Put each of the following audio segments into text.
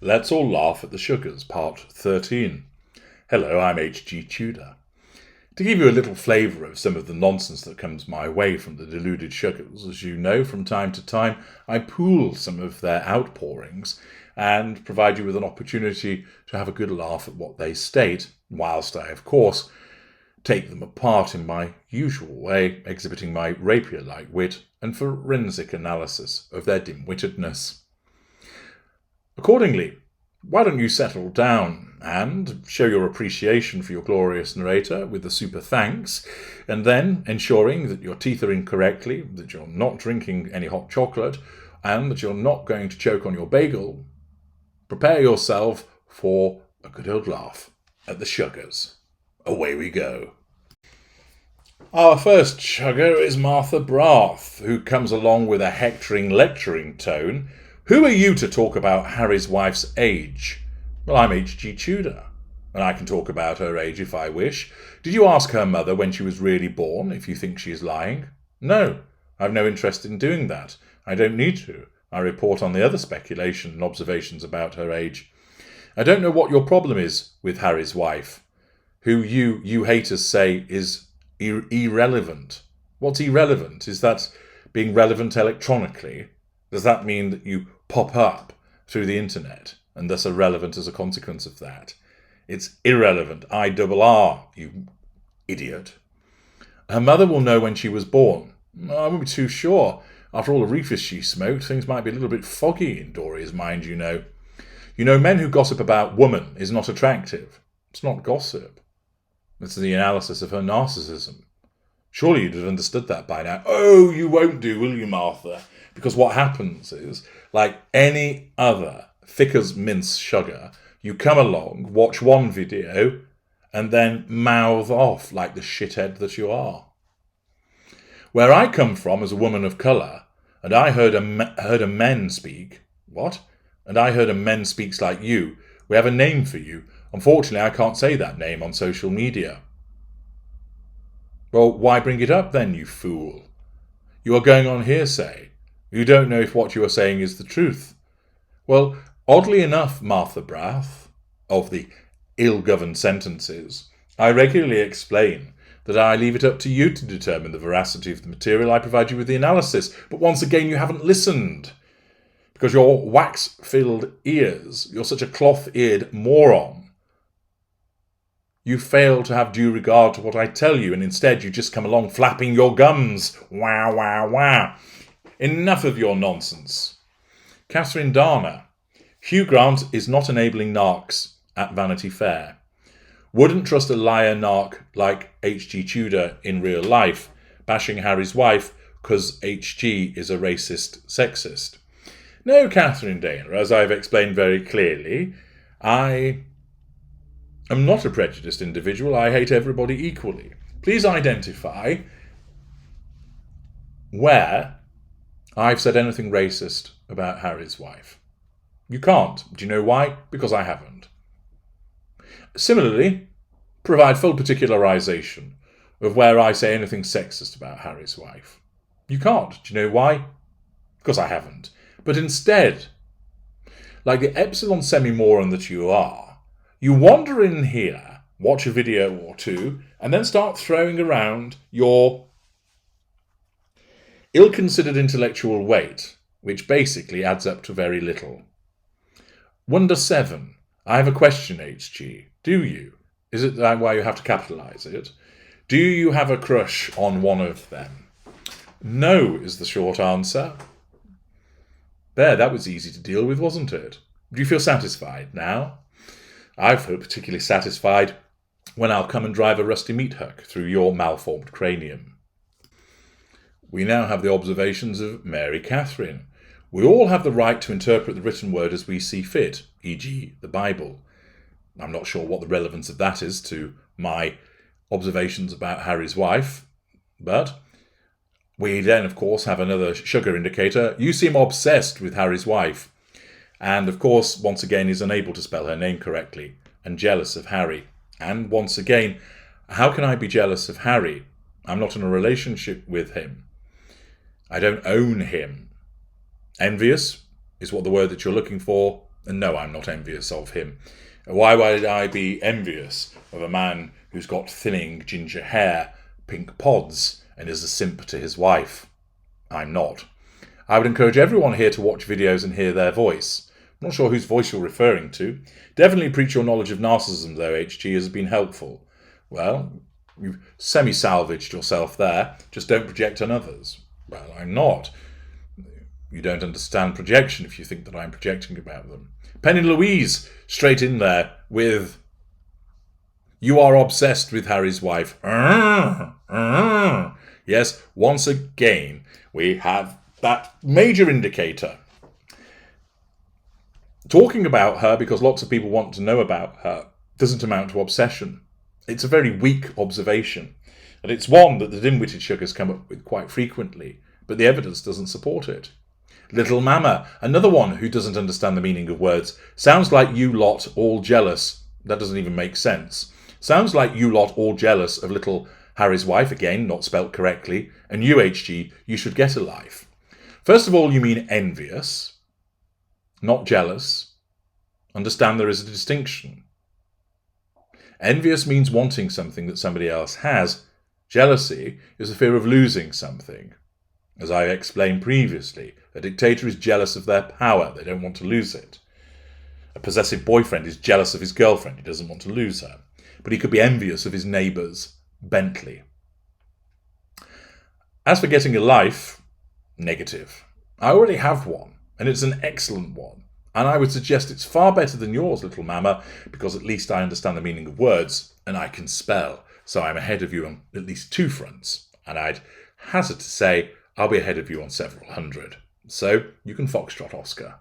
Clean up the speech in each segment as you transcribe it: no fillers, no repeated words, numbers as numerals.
Let's All Laugh at the Sugars, Part 13. Hello, I'm H.G. Tudor. To give you a little flavour of some of the nonsense that comes my way from the Deluded Sugars, as you know, from time to time I pool some of their outpourings and provide you with an opportunity to have a good laugh at what they state, whilst I, of course, take them apart in my usual way, exhibiting my rapier-like wit and forensic analysis of their dim-wittedness. Accordingly, why don't you settle down and show your appreciation for your glorious narrator with the super thanks, and then ensuring that your teeth are in correctly, that you're not drinking any hot chocolate, and that you're not going to choke on your bagel, prepare yourself for a good old laugh at the Sugars. Away we go. Our first Sugar is Martha Brath, who comes along with a hectoring, lecturing tone. Who are you to talk about Harry's wife's age? Well, I'm H.G. Tudor, and I can talk about her age if I wish. Did you ask her mother when she was really born, if you think she is lying? No, I've no interest in doing that. I don't need to. I report on the other speculation and observations about her age. I don't know what your problem is with Harry's wife, who you haters say is irrelevant. What's irrelevant? Is that being relevant electronically? Does that mean that you pop up through the internet and thus are relevant as a consequence of that? It's irrelevant. IRR, you idiot. Her mother will know when she was born. I won't be too sure. After all the reefers she smoked, things might be a little bit foggy in Doria's mind, you know. You know, men who gossip about woman is not attractive. It's not gossip. It's the analysis of her narcissism. Surely you'd have understood that by now. Oh, you won't do, will you, Martha? Because what happens is, like any other thick as mince sugar, you come along, watch one video, and then mouth off like the shithead that you are. Where I come from as a woman of colour, and I heard a men speak, what? And I heard a men speaks like you, we have a name for you. Unfortunately, I can't say that name on social media. Well, why bring it up then, you fool? You are going on hearsay. You don't know if what you are saying is the truth. Well, oddly enough, Martha Brath, of the ill-governed sentences, I regularly explain that I leave it up to you to determine the veracity of the material. I provide you with the analysis, but once again you haven't listened. Because your wax-filled ears, you're such a cloth-eared moron. You fail to have due regard to what I tell you, and instead you just come along flapping your gums. Wah, wah, wah. Enough of your nonsense. Catherine Darner. Hugh Grant is not enabling narcs at Vanity Fair. Wouldn't trust a liar narc like H.G. Tudor in real life, bashing Harry's wife because H.G. is a racist sexist. No, Catherine Darner, as I've explained very clearly, I am not a prejudiced individual. I hate everybody equally. Please identify where I've said anything racist about Harry's wife. You can't. Do you know why? Because I haven't. Similarly, provide full particularization of where I say anything sexist about Harry's wife. You can't. Do you know why? Because I haven't. But instead, like the epsilon semi-moron that you are, you wander in here, watch a video or two, and then start throwing around your ill-considered intellectual weight, which basically adds up to very little. Wonder 7. I have a question, HG. Do you? Is it that why you have to capitalise it? Do you have a crush on one of them? No, is the short answer. There, that was easy to deal with, wasn't it? Do you feel satisfied now? I feel particularly satisfied when I'll come and drive a rusty meat hook through your malformed cranium. We now have the observations of Mary Catherine. We all have the right to interpret the written word as we see fit, e.g. the Bible. I'm not sure what the relevance of that is to my observations about Harry's wife, but we then, of course, have another sugar indicator. You seem obsessed with Harry's wife, and, of course, once again is unable to spell her name correctly, and jealous of Harry. And, once again, how can I be jealous of Harry? I'm not in a relationship with him. I don't own him. Envious is what the word that you're looking for And no, I'm not envious of him. Why would I be envious of a man who's got thinning ginger hair, pink pods, and is a simp to his wife? I'm not. I would encourage everyone here to watch videos and hear their voice. I'm not sure whose voice you're referring to. Definitely preach your knowledge of narcissism, though, HG, has been helpful. Well, you've semi-salvaged yourself there. Just don't project on others. Well, I'm not. You don't understand projection if you think that I'm projecting about them. Penny Louise, straight in there with, you are obsessed with Harry's wife. Yes, once again, we have that major indicator. Talking about her, because lots of people want to know about her, doesn't amount to obsession. It's a very weak observation, and it's one that the dim-witted sugars come up with quite frequently, but the evidence doesn't support it. Little Mama, another one who doesn't understand the meaning of words. Sounds like you lot all jealous. That doesn't even make sense. Sounds like you lot all jealous of little Harry's wife, again, not spelt correctly, and you, HG, you should get a life. First of all, you mean envious, not jealous. Understand there is a distinction. Envious means wanting something that somebody else has. Jealousy is a fear of losing something. As I explained previously, a dictator is jealous of their power. They don't want to lose it. A possessive boyfriend is jealous of his girlfriend. He doesn't want to lose her. But he could be envious of his neighbour's Bentley. As for getting a life, negative. I already have one, and it's an excellent one. And I would suggest it's far better than yours, little mama, because at least I understand the meaning of words, and I can spell. So I'm ahead of you on at least 2 fronts. And I'd hazard to say I'll be ahead of you on several hundred. So you can foxtrot Oscar.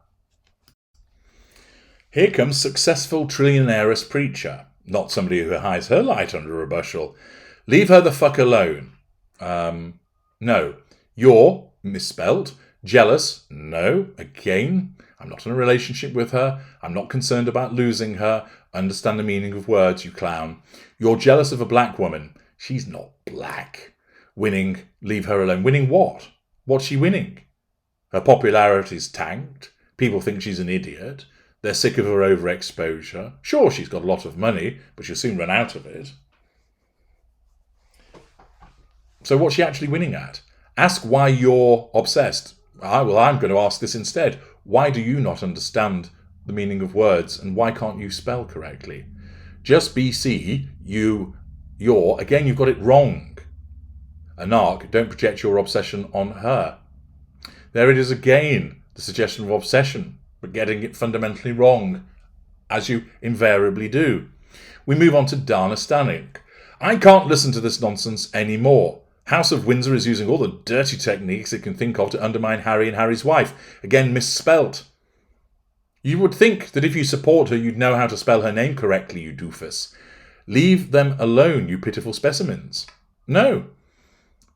Here comes successful trillionairess preacher. Not somebody who hides her light under a bushel. Leave her the fuck alone. No. You're misspelt. Jealous. No. Again. I'm not in a relationship with her. I'm not concerned about losing her. Understand the meaning of words, you clown. You're jealous of a black woman. She's not black. Winning. Leave her alone. Winning what? What's she winning? Her popularity's tanked. People think she's an idiot. They're sick of her overexposure. Sure, she's got a lot of money, but she'll soon run out of it. So what's she actually winning at? Ask why you're obsessed. I'm going to ask this instead. Why do you not understand the meaning of words, and why can't you spell correctly? Just BC, you're, again, you've got it wrong. A narc, don't project your obsession on her. There it is again, the suggestion of obsession, but getting it fundamentally wrong, as you invariably do. We move on to Dana Stanek. I can't listen to this nonsense anymore. House of Windsor is using all the dirty techniques it can think of to undermine Harry and Harry's wife. Again, misspelt. You would think that if you support her, you'd know how to spell her name correctly, you doofus. Leave them alone, you pitiful specimens. No.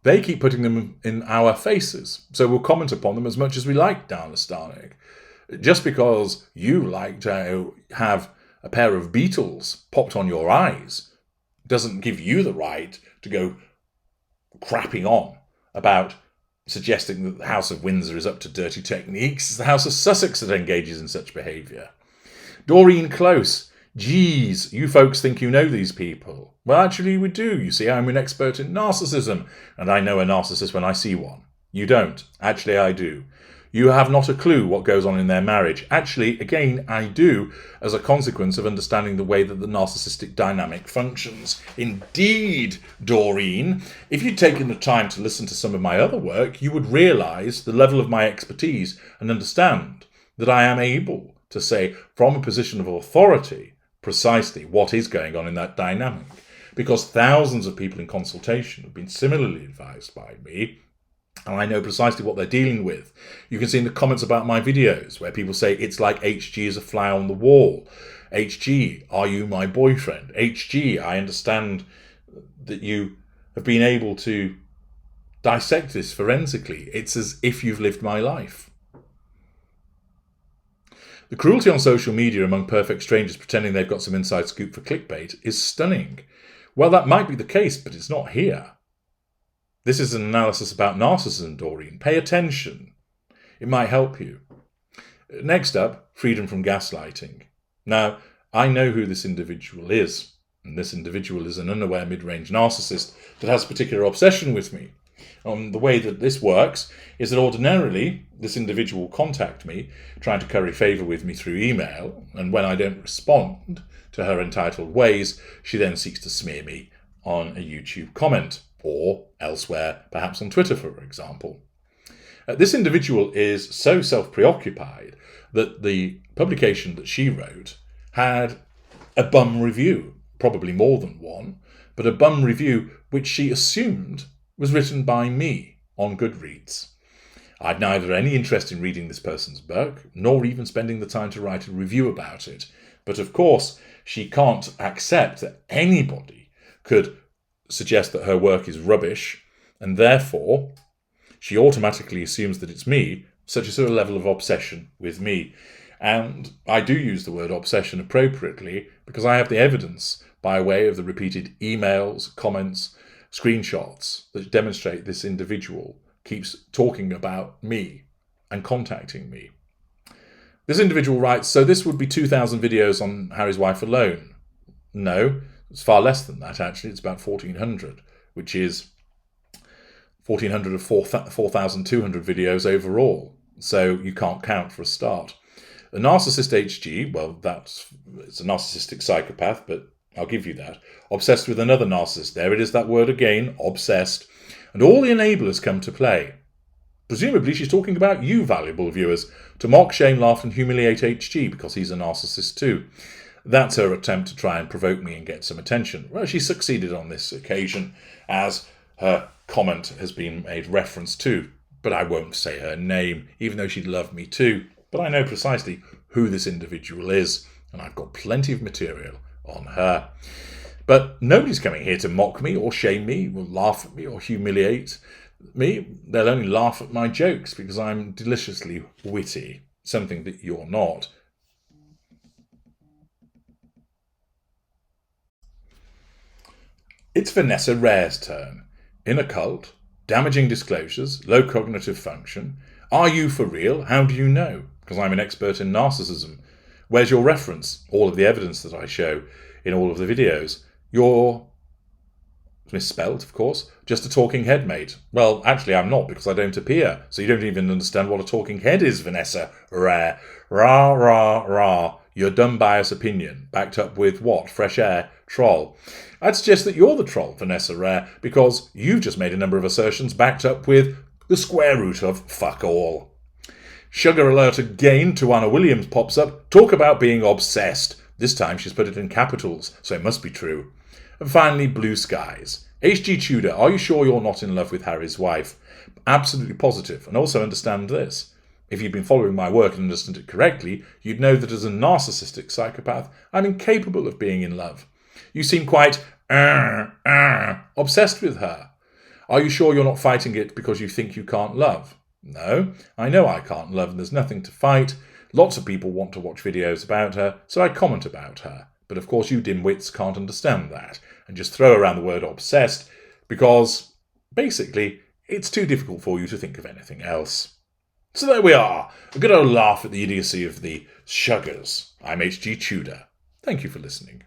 They keep putting them in our faces, so we'll comment upon them as much as we like, Dana Stanek. Just because you like to have a pair of beetles popped on your eyes doesn't give you the right to go crapping on about suggesting that the House of Windsor is up to dirty techniques. It's the House of Sussex that engages in such behaviour. Doreen Close. Geez, you folks think you know these people. Well, actually we do. You see, I'm an expert in narcissism, and I know a narcissist when I see one. You don't. Actually, I do. You have not a clue what goes on in their marriage. Actually, again, I do, as a consequence of understanding the way that the narcissistic dynamic functions. Indeed, Doreen, if you'd taken the time to listen to some of my other work, you would realise the level of my expertise and understand that I am able to say from a position of authority precisely what is going on in that dynamic. Because thousands of people in consultation have been similarly advised by me, and I know precisely what they're dealing with. You can see in the comments about my videos where people say it's like HG is a fly on the wall. HG, are you my boyfriend? HG, I understand that you have been able to dissect this forensically. It's as if you've lived my life. The cruelty on social media among perfect strangers pretending they've got some inside scoop for clickbait is stunning. Well, that might be the case, but it's not here. This is an analysis about narcissism, Doreen. Pay attention. It might help you. Next up, freedom from gaslighting. Now, I know who this individual is, and this individual is an unaware mid-range narcissist that has a particular obsession with me. The way that this works is that ordinarily this individual will contact me, trying to curry favour with me through email, and when I don't respond to her entitled ways, she then seeks to smear me on a YouTube comment, or elsewhere, perhaps on Twitter, for example. This individual is so self-preoccupied that the publication that she wrote had a bum review, probably more than one, but a bum review which she assumed was written by me on Goodreads. I'd neither any interest in reading this person's book, nor even spending the time to write a review about it. But of course, she can't accept that anybody could suggest that her work is rubbish, and therefore she automatically assumes that it's me, such a sort of level of obsession with me. And I do use the word obsession appropriately because I have the evidence by way of the repeated emails, comments, screenshots that demonstrate this individual keeps talking about me and contacting me. This individual writes, so this would be 2,000 videos on Harry's wife alone. No, it's far less than that actually. It's about 1,400, which is 1,400 of 4,200 videos overall. So you can't count for a start. A narcissist HG, well, it's a narcissistic psychopath, but I'll give you that. Obsessed with another narcissist. There it is, that word again, obsessed. And all the enablers come to play. Presumably she's talking about you, valuable viewers, to mock, shame, laugh and humiliate HG because he's a narcissist too. That's her attempt to try and provoke me and get some attention. Well, she succeeded on this occasion, as her comment has been made reference to. But I won't say her name, even though she'd love me too. But I know precisely who this individual is, and I've got plenty of material on her. But nobody's coming here to mock me or shame me or laugh at me or humiliate me. They'll only laugh at my jokes because I'm deliciously witty, something that you're not. It's Vanessa Rare's turn. In a cult, damaging disclosures, low cognitive function. Are you for real? How do you know? Because I'm an expert in narcissism. Where's your reference? All of the evidence that I show in all of the videos. You're misspelled, of course. Just a talking head, mate. Well, actually, I'm not, because I don't appear. So you don't even understand what a talking head is, Vanessa Rare. Rah, rah, rah. Your dumb bias opinion. Backed up with what? Fresh air? Troll. I'd suggest that you're the troll, Vanessa Rare, because you've just made a number of assertions backed up with the square root of fuck all. Sugar alert again. Tuana Williams pops up. Talk about being obsessed. This time she's put it in capitals, so it must be true. And finally, blue skies. HG Tudor, are you sure you're not in love with Harry's wife? Absolutely positive, and also understand this. If you'd been following my work and understood it correctly, you'd know that as a narcissistic psychopath, I'm incapable of being in love. You seem quite obsessed with her. Are you sure you're not fighting it because you think you can't love? No, I know I can't love and there's nothing to fight. Lots of people want to watch videos about her, so I comment about her. But of course you dimwits can't understand that and just throw around the word obsessed because, basically, it's too difficult for you to think of anything else. So there we are, a good old laugh at the idiocy of the shuggers. I'm HG Tudor. Thank you for listening.